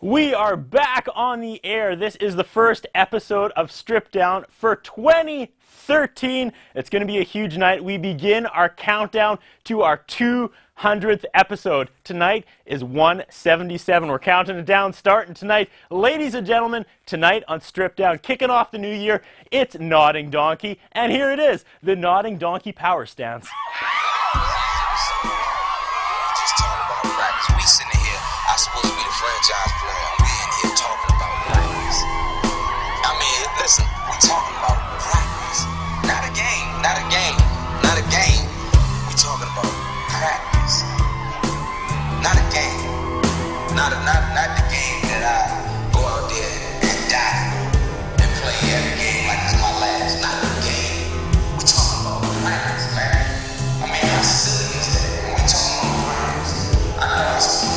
We are back on the air. This is the first episode of Stripped Down for 2013. It's going to be a huge night. We begin our countdown to our 200th episode. Tonight is 177. We're counting it down, starting tonight. Ladies and gentlemen, tonight on Stripped Down, kicking off the new year, it's Nodding Donkey. And here it is, the Nodding Donkey Power Stance. Supposed to be the franchise player. We in here talking about practice. I mean, listen, we talking about practice. Not a game, not a game, not a game. We talking about practice. Not a game. Not the game that I go out there and die and play every game like it's my last. Not the game. We talking about practice, man. I mean, how silly is that? We talking about practice. I know it's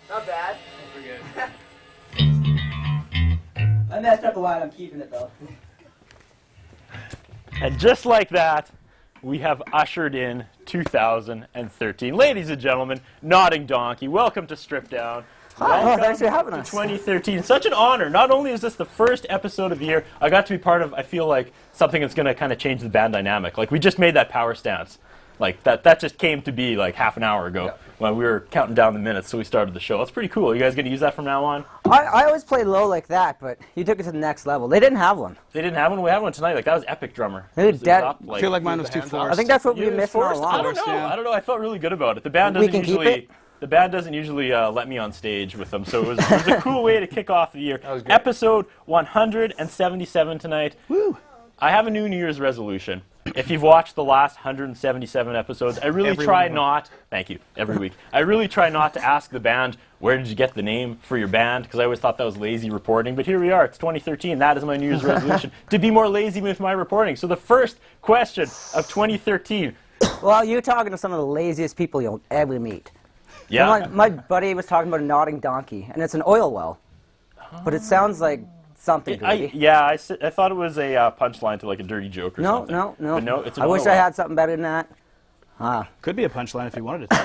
not bad. I messed up a lot. I'm keeping it though. And just like that, we have ushered in 2013. Ladies and gentlemen, Nodding Donkey, welcome to Stripped Down. Hi, thanks for having us. 2013. Such an honor. Not only is this the first episode of the year, I got to be part of, I feel like, something that's going to kind of change the band dynamic. Like, we just made that power stance. Like, that just came to be like half an hour ago when we were counting down the minutes, so we started the show. That's pretty cool. You guys going to use that from now on? I always play low like that, but you took it to the next level. They didn't have one. They didn't have one? We had one tonight. Like, that was epic drummer. Dude, I feel like mine was too forced. I think that's what we missed all along. I don't know. I don't know. I felt really good about it. The band doesn't usually... The band doesn't usually let me on stage with them, so it was a cool way to kick off the year. Episode 177 tonight. Woo! I have a New Year's resolution. If you've watched the last 177 episodes, I really try not... Thank you. Every week. I really try not to ask the band, where did you get the name for your band? Because I always thought that was lazy reporting. But here we are. It's 2013. That is my New Year's resolution, to be more lazy with my reporting. So the first question of 2013. Well, you're talking to some of the laziest people you'll ever meet. Yeah. You know, my buddy was talking about a nodding donkey, and it's an oil well. But it sounds like something dirty. I thought it was a punchline to like a dirty joke or something. No. But no, it's an I oil wish well. I had something better than that. Could be a punchline if you wanted it to.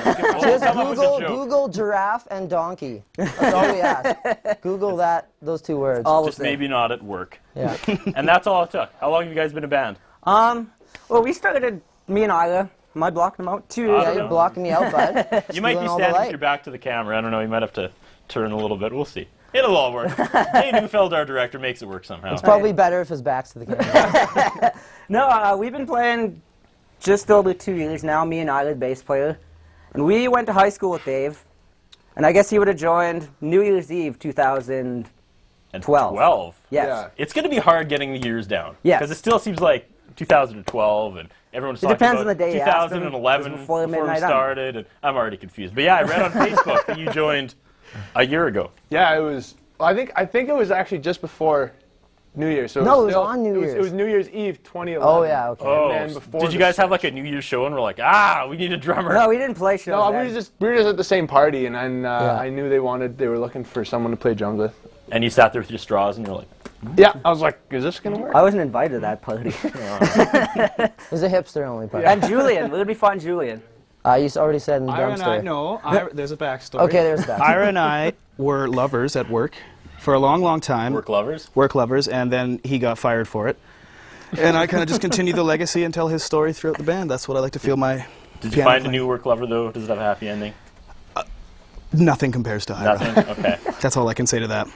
Just Google giraffe and donkey. That's all we ask. Google those 2 words. Just maybe not at work. Yeah. And that's all it took. How long have you guys been a band? Well, we started, me and Isla. Am I blocking them out? 2 years Yeah, ago. you're blocking me out, bud. You might be standing with your back to the camera. I don't know. You might have to turn a little bit. We'll see. It'll all work. Jay Neufeld, our director, makes it work somehow. It's probably better if his back's to the camera. No, we've been playing just over 2 years now, me and Isla, the bass player. And we went to high school with Dave. And I guess he would have joined New Year's Eve 2012. 12? Yes. Yeah. It's going to be hard getting the years down. Yes. Because it still seems like 2012 and everyone's talking depends about on the day 2011 before we started. And I'm already confused. But yeah, I read on Facebook that you joined a year ago. Yeah, it was. Well, I think it was actually just before New Year's. So No, it was on New Year's. It was New Year's Eve 2011. Oh, yeah, okay. Oh, And then before did you guys have like a New Year's show and we're like, we need a drummer? No, we didn't play shows. No, then. we were just at the same party, and I knew they were looking for someone to play drums with. And you sat there with your straws and you're like, Yeah, I was like, is this gonna work? I wasn't invited to that party. It was a hipster-only party. And Julian, would it be fun, Julian? You already said in the Ira drum and story. I, no, there's a backstory. Okay, there's that. Ira and I were lovers at work for a long, long time. work lovers? Work lovers, and then he got fired for it. And I kind of just continued the legacy and tell his story throughout the band. That's what I like to feel my Did you find a new work lover, though? Does it have a happy ending? Nothing compares to Ira. Nothing? Okay. That's all I can say to that.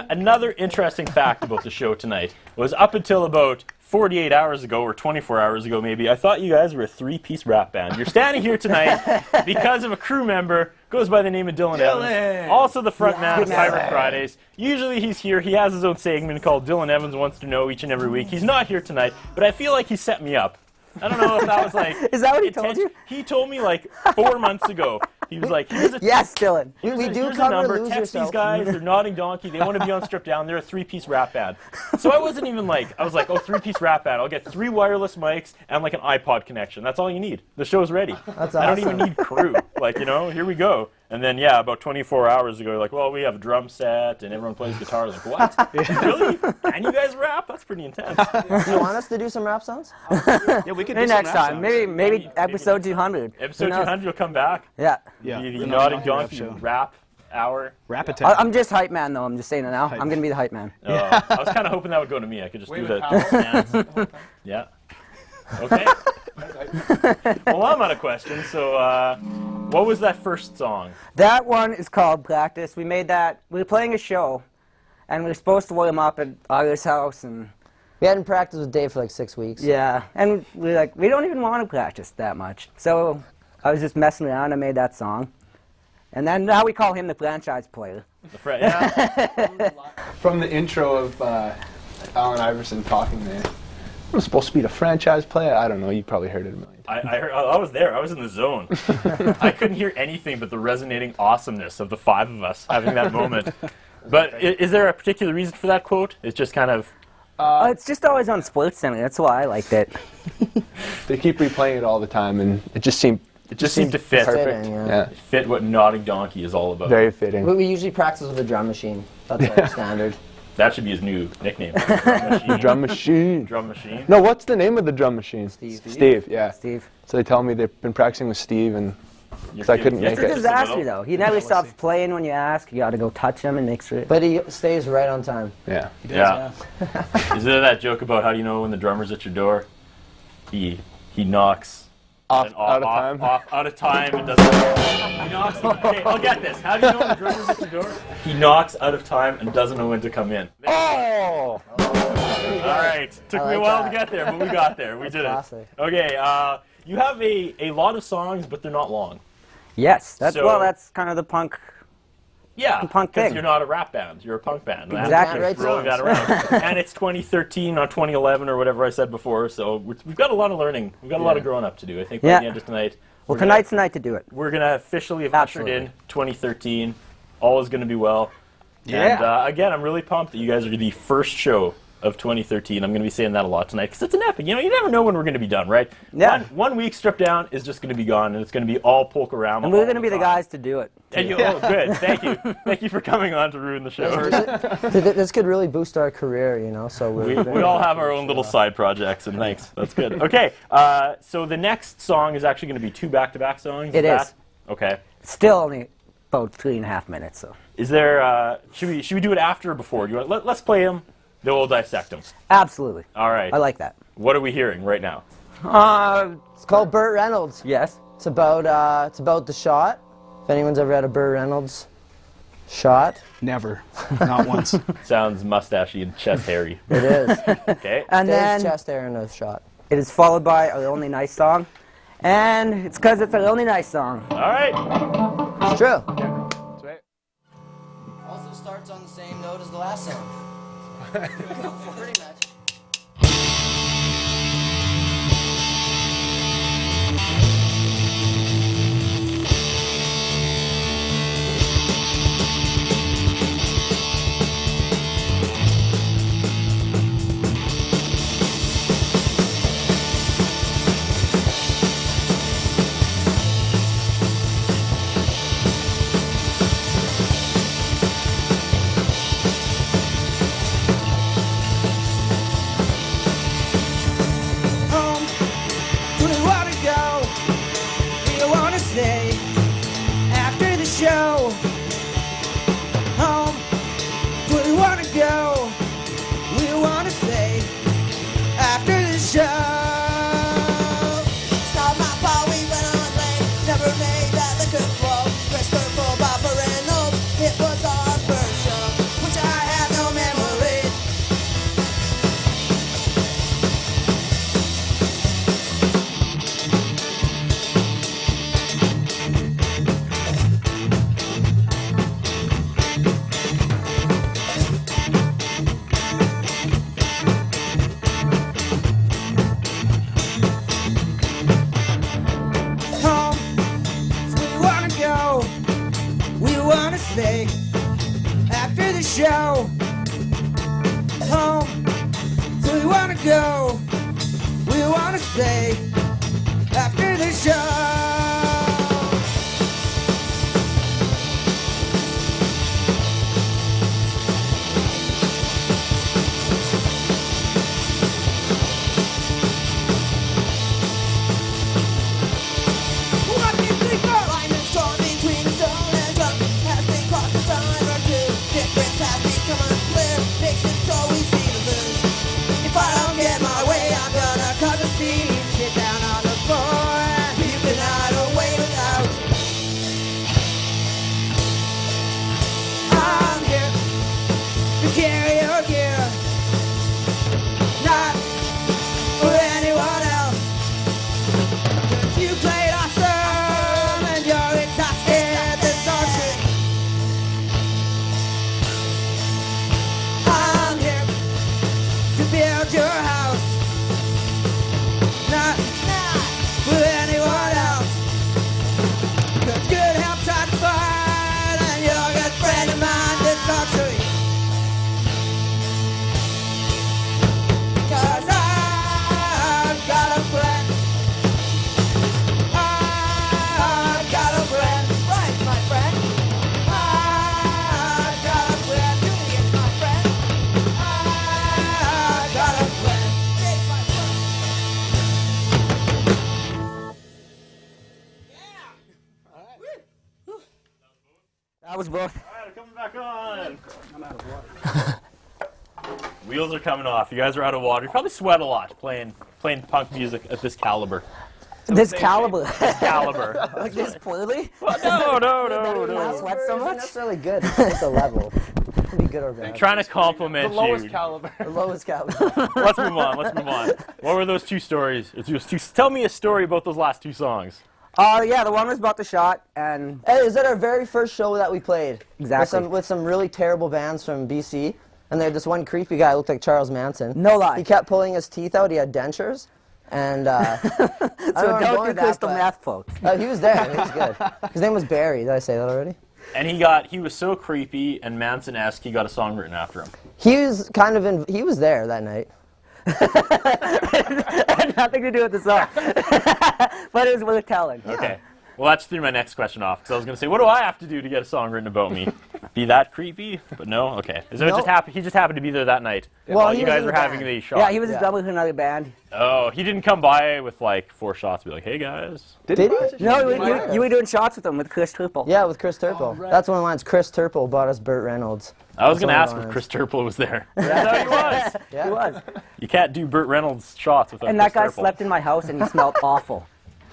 Another interesting fact about the show tonight was up until about 48 hours ago, or 24 hours ago maybe, I thought you guys were a 3-piece rap band. You're standing here tonight because of a crew member, goes by the name of Dylan Evans, also the front man of Pirate Fridays. Usually he's here. He has his own segment called Dylan Evans Wants to Know each and every week. He's not here tonight, but I feel like he set me up. I don't know if that was like... Is that what he told you? He told me like 4 months ago. He was like, here's a... Yes, Dylan. We do here's a cover number. Lose Text Yourself. these guys. They're Nodding Donkey. They want to be on Stripped Down. They're a 3-piece rap band. So I wasn't even like... I was like, 3-piece rap band. I'll get 3 wireless mics and like an iPod connection. That's all you need. The show's ready. That's I don't awesome. even need crew. Like, here we go. And then, yeah, about 24 hours ago, like, well, we have a drum set and everyone plays guitar. Like, what? Really? And you guys rap? That's pretty intense. Do you want us to do some rap songs? Yeah, we could do Maybe some next rap time. songs. Maybe episode 200. Episode 200 will come back. Yeah. Yeah. The Nodding Donkey show. rap hour. Rap attack. I'm just hype man, though. I'm just saying it now. I'm going to be the hype man. I was kind of hoping that would go to me. I could just do the dance. Yeah. Okay. Well, I'm out of questions. So, what was that first song? That one is called Practice. We made that. We were playing a show, and we were supposed to warm up at August house, and We hadn't practiced with Dave for like 6 weeks. yeah, and we were like, we don't even want to practice that much. So I was just messing around. I made that song, and then now we call him the franchise player. Yeah. From the intro of Allen Iverson talking there, I'm supposed to be the franchise player. I don't know. You probably heard it a million times. I heard, I was there. I was in the zone. I couldn't hear anything but the resonating awesomeness of the 5 of us having that moment. But is there a particular reason for that quote? It's just kind of... It's just always on SportsCenter. That's why I liked it. They keep replaying it all the time, and it just seemed to fit. perfect. Yeah. It fit what Nodding Donkey is all about. Very fitting. We usually practice with a drum machine. That's our standard. That should be his new nickname. Drum Machine. Drum machine. Drum Machine. No, what's the name of the drum machine? Steve, yeah. Steve. So they tell me they've been practicing with Steve, and because I couldn't make It's a it. disaster, though. He never stops playing when you ask. You got to go touch him and make sure. But he stays right on time. Yeah. Yeah. Is there that joke about how do you know when the drummer's at your door? He knocks Out of time and doesn't. He knocks. Okay, I'll get this. How do you know when the drummer's at your door? He knocks out of time and doesn't know when to come in. Oh! All right. Took me a like while that. to get there, but we got there. We did classic. it. Okay. You have a lot of songs, but they're not long. Yes. That's So- well. That's kind of the punk. Yeah, punk because thing. you're not a rap band. You're a punk band. Exactly. Right Rolling that songs. around. And it's 2013, not 2011 or whatever I said before, so we've got a lot of learning. We've got a lot of growing up to do. I think by Yeah. the end of tonight, Well, tonight's the night to do it. we're going to officially have ushered in 2013. All is going to be well. Yeah. And again, I'm really pumped that you guys are the first show of 2013. I'm going to be saying that a lot tonight because it's an epic. You know, you never know when we're going to be done, right? Yeah. One week stripped down is just going to be gone, and it's going to be all Polkarama. And we're going to be the guys to do it. And oh, good. Thank you. Thank you for coming on to ruin the show. This could really boost our career, you know. So we all have our own little side projects, and thanks. That's good. Okay. So the next song is actually going to be 2 back-to-back songs. It is. Okay. Still only about 3.5 minutes. So. Is there? Should we do it after or before? Do you want? Let's play them. Then we'll dissect them. Absolutely. All right. I like that. What are we hearing right now? It's called Burt Reynolds. Yes. It's about the shot. If anyone's ever had a Burt Reynolds shot. Never. Not once. Sounds mustachy and chest hairy. It is. Okay. And There's then chest hair in a shot. it is followed by a Lonely Nice song. And it's because it's a Lonely Nice song. All right. It's true. Sweet. Also starts on the same note as the last song. Pretty much. Show. Home, where we wanna go. We wanna stay after the show. Stop my fault, we went on late. Never made that liquor flow. Pressed for Papa Reynolds. It was our first show, which I have no memory. Stay after the show. Home, so we wanna go. We wanna stay after the show. Carry your gear, not for anyone else. 'Cause you played awesome and you're exhausted this auction. I'm here to build your house, not for anyone else. 'Cause good help tried to fight and you're a good friend of mine this auction. That was both. All right, coming back on. I'm out of water. Wheels are coming off. You guys are out of water. You probably sweat a lot playing punk music at this caliber. This caliber. This caliber. Like this poorly? Well, no. Sweat so much? Not necessarily good. It's a level. It can be good or bad. I'm trying to compliment The lowest you. caliber. The lowest caliber. Let's move on. What were those 2 stories? Tell me a story about those last 2 songs. Yeah, the one was about the shot, and Hey, is that our very first show that we played? Exactly. With some really terrible bands from BC. And they had this one creepy guy looked like Charles Manson. No lie. He kept pulling his teeth out. He had dentures. And so don't do crystal meth, folks. He was there. He was good. His name was Barry. Did I say that already? And he was so creepy and Manson-esque, he got a song written after him. He was kind of he was there that night. It had nothing to do with the song. But it was worth telling. Okay. Well, that just threw my next question off, because I was going to say, what do I have to do to get a song written about me? Be that creepy? But no? Okay. So he just happened to be there that night. Well, while you guys were having the shot. Yeah, he was a drummer in another band. Oh, he didn't come by with like 4 shots and be like, hey guys. Did he? No, you were doing shots with him, with Chris Turple. Yeah, with Chris Turple. Oh, right. That's one of the lines. Chris Turple bought us Burt Reynolds. I was going to ask if Chris Turple was there. That's how he was. Yeah. He was. You can't do Burt Reynolds shots without And Chris that guy Turple. slept in my house and he smelled awful.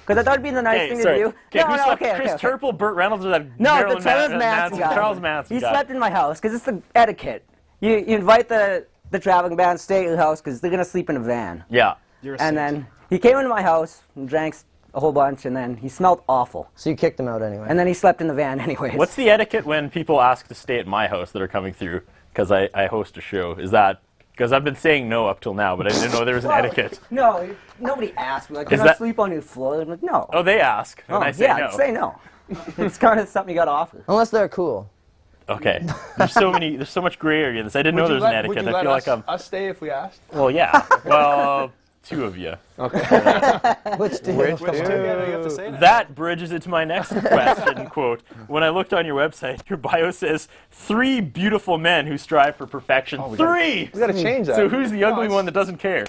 Because I thought it'd be the nice thing to do. Okay, Chris Turple, Burt Reynolds, or that No, the Charles Manson guy. Charles Manson He guy. slept in my house because it's the etiquette. You invite the traveling band to stay at your house because they're going to sleep in a van. Yeah. And then he came into my house and drank a whole bunch, and then he smelled awful. So you kicked him out anyway. And then he slept in the van anyways. What's the etiquette when people ask to stay at my house that are coming through because I host a show? Is that... Because I've been saying no up till now, but I didn't know there was an etiquette. No, nobody asked. Like, can I sleep on your floor? I'm like, no. Oh, they ask, and I say no. Yeah, say no. It's kind of something you got to offer. Unless they're cool. Okay. There's so much gray area in this. I didn't know there was an etiquette. I feel like I'm... us stay if we asked? Well, yeah. Well, 2 of you. Okay. Which two? Which two? You have to say That bridges into my next question, quote. When I looked on your website, your bio says 3 beautiful men who strive for perfection. 3! We got to change that. So who's the ugly one that doesn't care?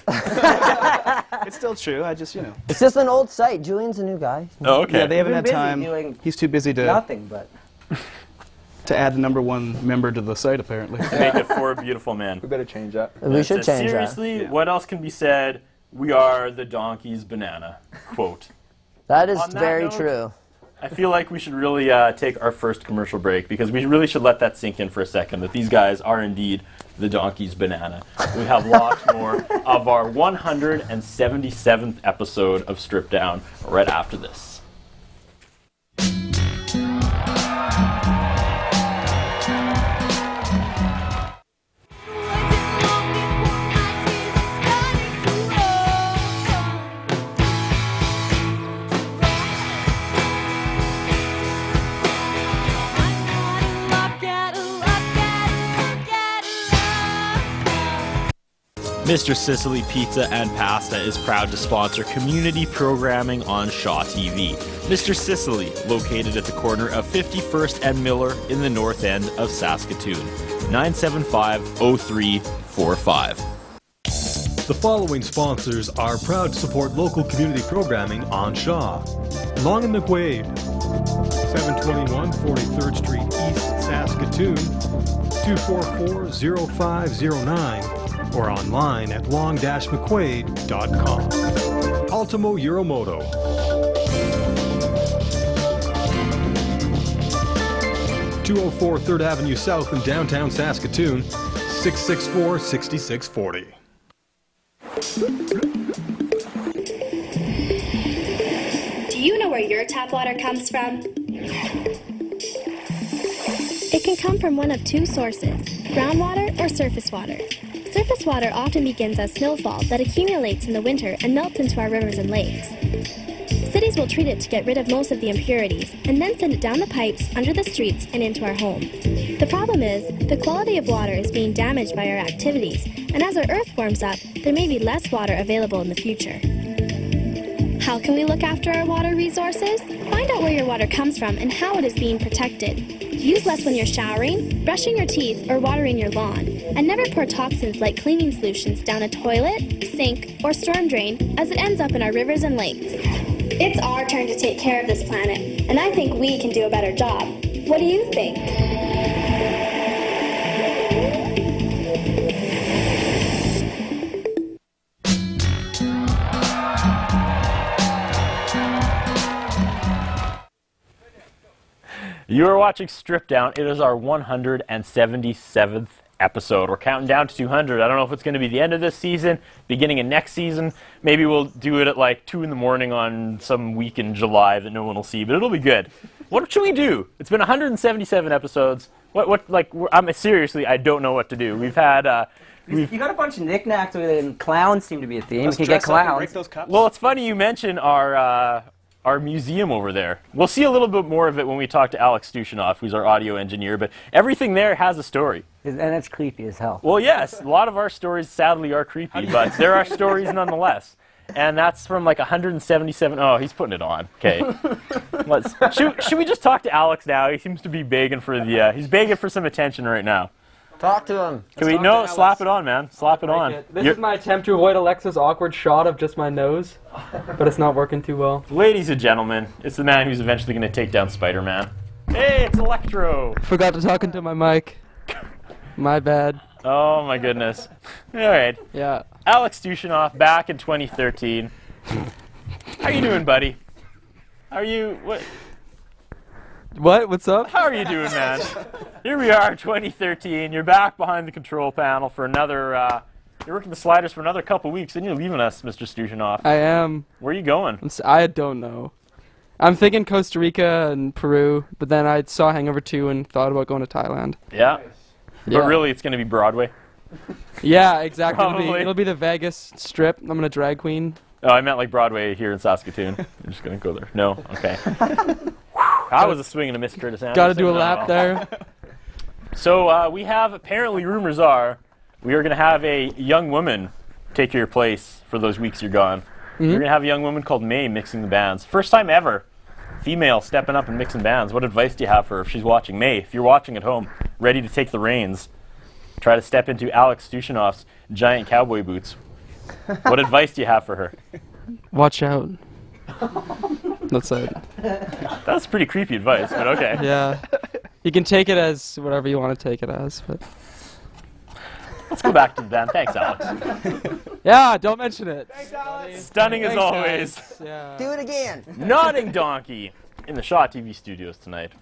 It's still true. I just, It's just an old site. Julian's a new guy. Oh, okay. Yeah, they haven't had busy time. doing He's too busy to nothing, but... to add the #1 member to the site, apparently. Make it 4 beautiful men. We better change that. We should change seriously, that. what else can be said? We are the donkey's banana, quote. That is On that very note, true. I feel like we should really take our first commercial break, because we really should let that sink in for a second, that these guys are indeed the donkey's banana. We have lots more of our 177th episode of Strip Down right after this. Mr. Sicily Pizza and Pasta is proud to sponsor community programming on Shaw TV. Mr. Sicily, located at the corner of 51st and Miller in the north end of Saskatoon. 975-0345. The following sponsors are proud to support local community programming on Shaw. Long and McWade, 721 43rd Street East, Saskatoon, 244-0509. Or online at long-mcquade.com. Ultimo Euromoto. (204 3rd Avenue South in downtown Saskatoon), 664-6640. Do you know where your tap water comes from? It can come from one of 2 sources, groundwater or surface water. Surface water often begins as snowfall that accumulates in the winter and melts into our rivers and lakes. Cities will treat it to get rid of most of the impurities and then send it down the pipes, under the streets, and into our homes. The problem is, the quality of water is being damaged by our activities, and as our earth warms up, there may be less water available in the future. How can we look after our water resources? Find out where your water comes from and how it is being protected. Use less when you're showering, brushing your teeth, or watering your lawn. And never pour toxins like cleaning solutions down a toilet, sink, or storm drain, as it ends up in our rivers and lakes. It's our turn to take care of this planet, and I think we can do a better job. What do you think? You are watching Strip Down. It is our 177th episode. We're counting down to 200. I don't know if it's going to be the end of this season, beginning of next season. Maybe we'll do it at like 2 in the morning on some week in July that no one will see, but it'll be good. What should we do? It's been 177 episodes. Seriously, I don't know what to do. We've had... you got a bunch of knickknacks with it, and clowns seem to be a theme. You can get clowns. Well, it's funny you mention our our museum over there. We'll see a little bit more of it when we talk to Alex Stushinoff, who's our audio engineer, but everything there has a story. And it's creepy as hell. Well, yes, a lot of our stories sadly are creepy, but there are stories nonetheless. And that's from like 177. Oh, he's putting it on. Okay. Should we just talk to Alex now? He seems to be begging for the. He's begging for some attention right now. Talk to him. Can we? No, slap it on, man. Slap it on. This is my attempt to avoid Alexa's awkward shot of just my nose, but it's not working too well. Ladies and gentlemen, it's the man who's eventually going to take down Spider-Man. Hey, it's Electro. Forgot to talk into my mic. My bad. Oh my goodness. All right. Yeah. Alex Stushinoff back in 2013. How you doing, buddy? How are you? What? What's up? How are you doing, man? Here we are, 2013. You're back behind the control panel for another. You're working the sliders for another couple weeks, and you're leaving us, Mr. Stushinoff. I am. Where are you going? I don't know. I'm thinking Costa Rica and Peru, but then I saw Hangover 2 and thought about going to Thailand. Yeah. But really, it's going to be Broadway. Yeah, exactly. Probably. It'll be the Vegas Strip. I'm gonna drag queen. Oh, I meant like Broadway here in Saskatoon. I'm just gonna go there. No, okay. I was a swing and a miss, Curtis Andserson. Got to do a lap there. So we have, apparently, rumors are, we are gonna have a young woman take your place for those weeks you're gone. We're gonna have a young woman called May mixing the bands. First time ever, female stepping up and mixing bands. What advice do you have for her if she's watching? May, if you're watching at home, ready to take the reins. Try to step into Alex Stushinoff's giant cowboy boots. What advice do you have for her? Watch out. That's it. That's pretty creepy advice, but okay. Yeah. You can take it as whatever you want to take it as, but... Let's go back to the band. Thanks, Alex. Yeah, don't mention it. Thanks, Alex. Stunning as always. Yeah. Do it again. Nodding Donkey in the Shaw TV studios tonight.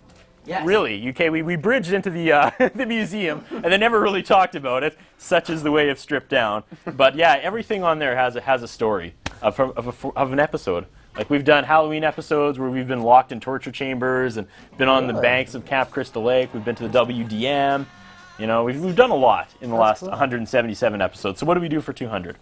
Yes. Really, UK, we bridged into the the museum and then never really talked about it. Such is the way of Stripped Down. But yeah, everything on there has a story of an episode. Like we've done Halloween episodes where we've been locked in torture chambers and been on the banks of Camp Crystal Lake. We've been to the WDM. You know, we've done a lot in the last 177 episodes. So what do we do for 200?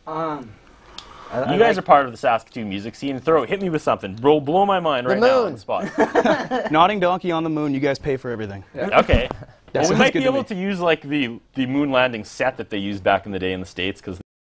You guys are part of the Saskatoon music scene. Hit me with something. Blow my mind right now on the spot. Nodding Donkey on the moon. You guys pay for everything. Okay. Well, we sounds might good be to able me. to use like the moon landing set that they used back in the day in the States because